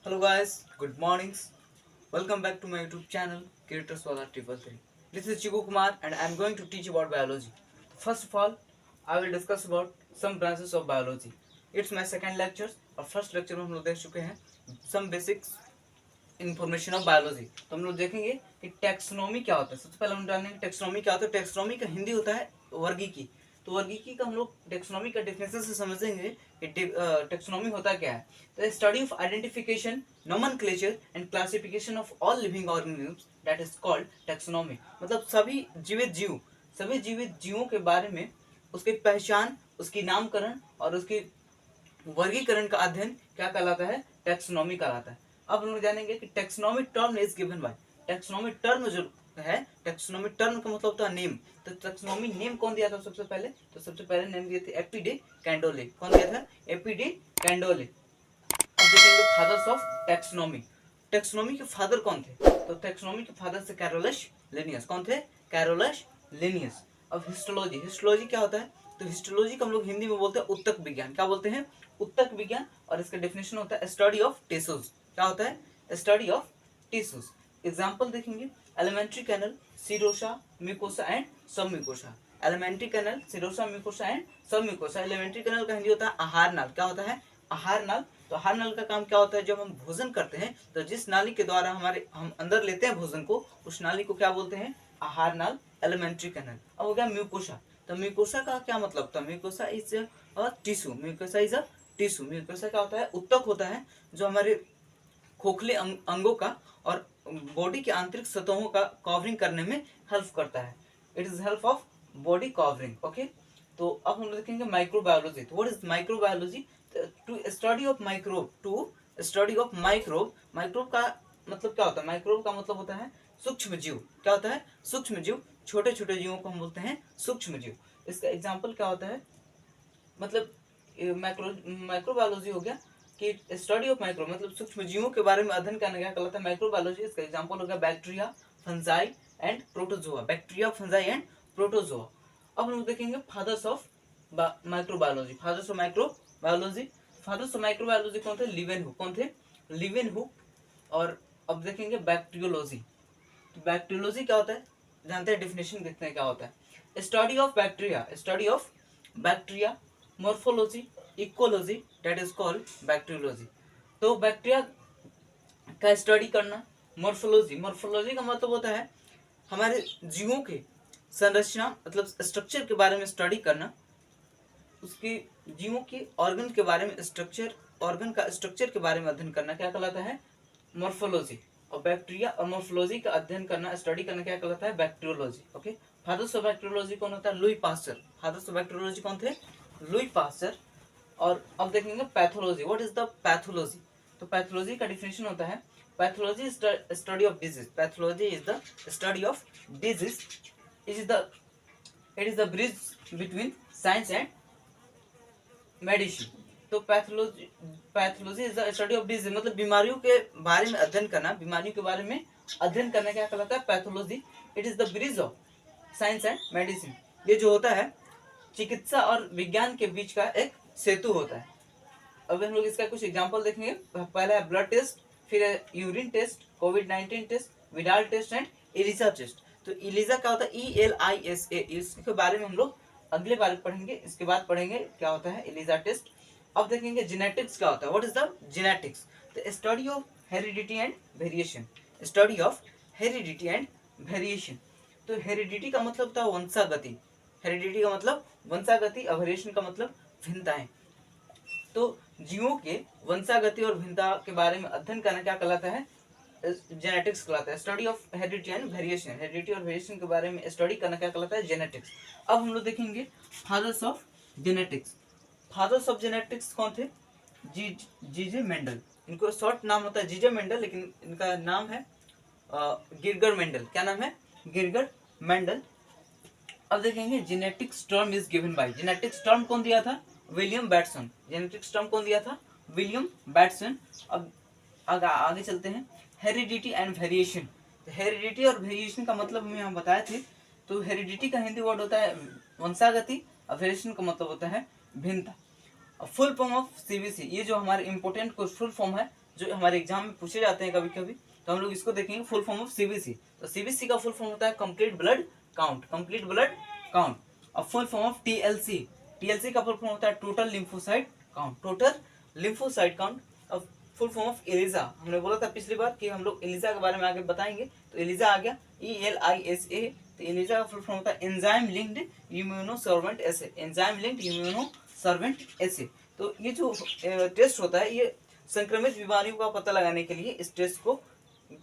Hello guys, good mornings. Welcome back to my YouTube channel, Creators Wala 333. This is Chiku Kumar and I am going to teach about biology. First of all, I will discuss about some branches of biology. It's my second lecture और first lecture में हम लोग देख चुके हैं some basics information of biology. तो हम लोग देखेंगे कि टेक्सोनॉमी क्या होता है। सबसे पहले हम जानेंगे टेक्सोनॉमी क्या होता है। टेक्सोनॉमी का हिंदी होता है वर्गीकी। तो वर्गीकी का हम लोग टेक्सोनॉमी का डेफिनेशन से समझेंगे कि टेक्सोनॉमी होता क्या है। तो study of identification, nomenclature and classification of all living organisms that is called taxonomy. मतलब सभी जीवित जीवों के बारे में उसकी पहचान, उसकी नामकरण और उसकी वर्गीकरण का अध्ययन क्या कहलाता है? टेक्सोनॉमी कहलाता है। अब हम लोग जानेंगे कि taxonomy term is given by. Taxonomy term जो है, टेक्सोनॉमी टर्म का मतलब होता है नेम। तो टेक्सोनॉमी नेम कौन दिया था सबसे पहले? तो सबसे पहले नेम दिए थे एपी डी कैंडोले। कौन दिया था? AP de Candolle. अब देखेंगे फादर्स ऑफ टेक्सोनॉमी। टेक्सोनॉमी के फादर कौन थे? तो टेक्सोनॉमी के फादर से कैरोलस लिनियस। कौन थे? Carolus Linnaeus. अब हिस्टोलॉजी, हिस्टोलॉजी क्या होता है? तो हिस्टोलॉजी का हम लोग हिंदी में बोलते हैं उत्तक विज्ञान। क्या बोलते हैं? उत्तक विज्ञान। और इसका डेफिनेशन होता है स्टडी ऑफ टिश्यूज। क्या होता है? Study of tissues. एग्जांपल देखेंगे, alimentary canal, serosa, mucosa and sub mucosa. Alimentary canal, serosa, mucosa and sub mucosa. Alimentary canal का हिंदी होता है आहार नाल। क्या होता है? आहार नाल। तो आहार नाल का काम क्या होता है? जब हम भोजन करते हैं तो जिस नाली के द्वारा हम अंदर लेते हैं भोजन को, उस नाली को क्या बोलते हैं? आहार नाल, एलिमेंट्री कैनल। अब हो गया म्यूकोसा। तो म्यूकोसा का क्या मतलब था? Mucosa is a tissue. Mucosa is a tissue. Mucosa क्या होता है? उत्तक होता है जो हमारे खोखले अंगों का और बॉडी के आंतरिक सतहों का कवरिंग करने में हेल्प करता है। It is help of body covering. Okay, तो अब हम देखेंगे माइक्रोबायोलॉजी। तो what is microbiology? To study of microbe. To study of microbe. Microbe का मतलब क्या होता है? माइक्रोब का मतलब होता है सूक्ष्म जीव। क्या होता है? सूक्ष्म जीव। छोटे छोटे जीवों को हम बोलते हैं सूक्ष्म जीव। इसका एग्जाम्पल क्या होता है? मतलब माइक्रोबायोलॉजी हो गया कि स्टडी ऑफ माइक्रो मतलब सूक्ष्म जीवों के बारे में अध्ययन करना क्या कहलाता है? माइक्रोबायोलॉजी। इसका एग्जांपल हो गया bacteria, fungi and protozoa. Bacteria, fungi and protozoa. अब हम लोग देखेंगे fathers of microbiology. Fathers of microbiology. Fathers of microbiology कौन थे? लीवेनहुक। कौन थे? लीवेनहुक। और अब देखेंगे बैक्टीरियोलॉजी। तो बैक्टीरियोलॉजी क्या होता है? जानते हैं, डेफिनेशन देखते हैं क्या होता है। Study of bacteria. Study of bacteria. Morphology, ecology, that is called bacteriology. तो बैक्टीरिया का स्टडी करना। मोर्फोलॉजी, मोर्फोलॉजी का मतलब होता है हमारे जीवों के संरचना मतलब स्ट्रक्चर के बारे में स्टडी करना। उसके जीवों के ऑर्गन के बारे में स्ट्रक्चर, ऑर्गन का स्ट्रक्चर के बारे में अध्ययन करना क्या कहलाता है? मोर्फोलॉजी। और बैक्टीरिया और मोर्फोलॉजी का अध्ययन करना, स्टडी करना क्या कहलाता है? Bacteriology. Okay, fathers of bacteriology कौन होता है? Louis Pasteur. Fathers of bacteriology कौन थे? Louis Pasteur. और अब देखेंगे pathology. What is the pathology? तो पैथोलॉजी का डिफिनेशन होता है pathology is the study of disease. Pathology is the study of disease. It is the bridge between science and medicine. तो pathology is the study of disease मतलब बीमारियों के बारे में अध्ययन करना। बीमारियों के बारे में अध्ययन करना क्या कहलाता है? Pathology. It is the bridge of science and medicine. ये जो होता है चिकित्सा और विज्ञान के बीच का एक सेतु होता है। अब हम लोग इसका कुछ एग्जांपल देखेंगे। पहला है ब्लड टेस्ट, फिर है यूरिन टेस्ट, कोविड-19 test, Widal test and ELISA test. तो एलिसा क्या होता है? ELISA। इसके बारे में हम लोग अगले बार पढ़ेंगे। इसके बाद पढ़ेंगे क्या होता है एलिसा टेस्ट। अब देखेंगे जेनेटिक्स क्या होता है। What is the genetics? The study of heredity and variation. Study of heredity and variation. तो हेरिडिटी का मतलब होता है वंशागति। हेरिडिटी का मतलब वंशागति, और वेरिएशन का मतलब भिन्नताएं। तो जीवों के वंशागति और भिन्नता के बारे में अध्ययन करना क्या कहलाता है? जेनेटिक्स कहलाता है। Study of heredity and variation. Heredity और वेरिएशन के बारे में स्टडी करना क्या कहलाता है? जेनेटिक्स। अब हम लोग देखेंगे fathers of genetics. Fathers of genetics कौन थे? जीजे मेंडल। इनको शॉर्ट नाम होता है जीजे मेंडल, लेकिन इनका नाम है गिरगर मेंडल। क्या नाम है? गिरगर मेंडल। अब देखेंगे genetics term is given by. Genetics term कौन दिया था? William Bateson. जेनेटिक्स टर्म कौन दिया था? William Bateson. अब आगे चलते हैं। Heredity and variation. हेरिडिटी और वेरिएशन का मतलब हमें हम बताए थे। तो हेरिडिटी का हिंदी वर्ड होता है वंशागति, और वेरिएशन का मतलब होता है भिन्नता। Full form of CBC। ये जो हमारे इंपोर्टेंट फुल फॉर्म है जो हमारे एग्जाम में पूछे जाते हैं कभी कभी, तो हम लोग इसको देखेंगे फुल फॉर्म ऑफ सीबीसी। तो सीबीसी का फुल फॉर्म होता है complete blood count, complete blood count. और full form of TLC, TLC का फुल फॉर्म होता है total lymphocyte count, total lymphocyte count. अब फुल फॉर्म ऑफ एलिजा, हमने बोला था पिछली बार कि हम लोग एलिजा के बारे में आगे बताएंगे, तो एलिजा आ गया ELISA। तो एलिजा का फुल फॉर्म होता है एंजाइम लिंक्ड इम्यूनोसर्वेंट एसे, एंजाइम लिंक्ड इम्यूनोसर्वेंट एसे। तो ये जो टेस्ट होता है ये संक्रमित बीमारियों का पता लगाने के लिए इस टेस्ट को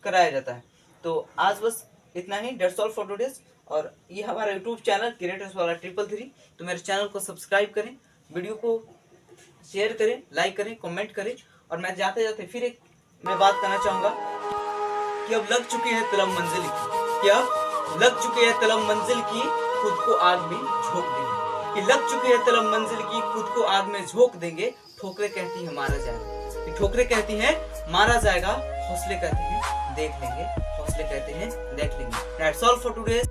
कराया जाता है। तो आज बस इतना ही, डेट्स ऑल फॉर टुडे। और ये हमारा यूट्यूब चैनल क्रिएटर्स वाला 333। तो मेरे चैनल को सब्सक्राइब करें, वीडियो को शेयर करें, लाइक करें, कमेंट करें। और मैं जाते जाते फिर एक मैं बात करना चाहूँगा कि अब लग चुकी है तलब मंजिल की, कि अब लग चुकी है तलब मंजिल की, खुद को आग में झोंक देंगे। कि लग चुकी है तलब मंजिल की, खुद को आग में झोंक देंगे। ठोकरें कहती है मारा जाएगा, कि ठोकरें कहती हैं मारा जाएगा, हौसले कहते हैं देख लेंगे, हौसले कहते हैं देख लेंगे। That's all for today.